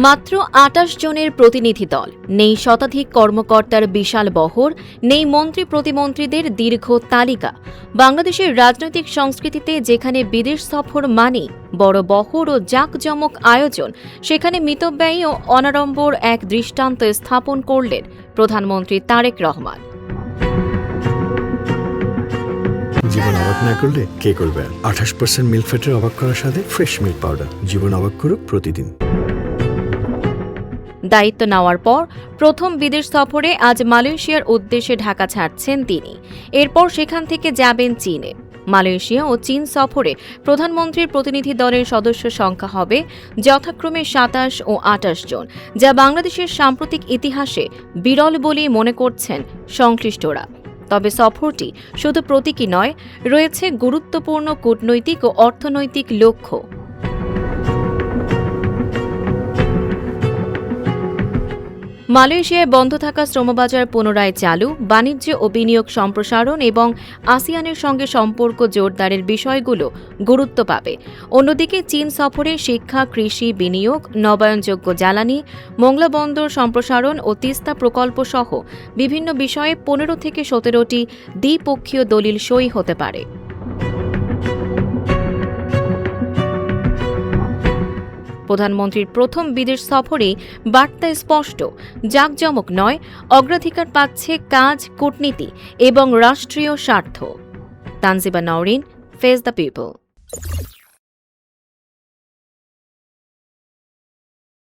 মাত্র ২৮ জনের প্রতিনিধি দল, নেই শতাধিক কর্মকর্তার বিশাল বহর, নেই মন্ত্রী প্রতিমন্ত্রীদের দীর্ঘ তালিকা। বাংলাদেশের রাজনৈতিক সংস্কৃতিতে যেখানে বিদেশ সফর মানেই বড় বহর ও জাঁকজমক আয়োজন, সেখানে মিতব্যয়ী ও অনাড়ম্বর এক দৃষ্টান্ত স্থাপন করলেন প্রধানমন্ত্রী তারেক রহমান। জীবন অবাক না করলে কে করবে? 28% মিল্ক ফ্যাটের অবাক করার সাথে ফ্রেশ মিল্ক পাউডার। জীবন অবাক করুক প্রতিদিন। দায়িত্ব নেওয়ার পর প্রথম বিদেশ সফরে আজ মালয়েশিয়ার উদ্দেশ্যে ঢাকা ছাড়ছেন তিনি। এরপর সেখান থেকে যাবেন চীনে। মালয়েশিয়া ও চীন সফরে প্রধানমন্ত্রীর প্রতিনিধি দলের সদস্য সংখ্যা হবে যথাক্রমে ২৭ ও ২৮ জন, যা বাংলাদেশের সাম্প্রতিক ইতিহাসে বিরল বলেই মনে করছেন সংশ্লিষ্টরা। তবে সফরটি শুধু প্রতীকী নয়, রয়েছে গুরুত্বপূর্ণ কূটনৈতিক ও অর্থনৈতিক লক্ষ্য। মালয়েশিয়ায় বন্ধ থাকা শ্রমবাজার পুনরায় চালু, বাণিজ্য ও বিনিয়োগ সম্প্রসারণ এবং আসিয়ানের সঙ্গে সম্পর্ক জোরদারের বিষয়গুলো গুরুত্ব পাবে। অন্যদিকে চীন সফরে শিক্ষা, কৃষি, বিনিয়োগ, নবায়নযোগ্য জ্বালানি, মোংলা বন্দর সম্প্রসারণ ও তিস্তা প্রকল্প সহ বিভিন্ন বিষয়ে ১৫ থেকে ১৭টি দ্বিপক্ষীয় দলিল সই হতে পারে। প্রধানমন্ত্রীর প্রথম বিদেশ সফরেই বার্তা স্পষ্ট, জাঁকজমক নয়, অগ্রাধিকার পাচ্ছে কাজ, কূটনীতি এবং রাষ্ট্রীয় স্বার্থ। Tanjiba Nowrin, face the people.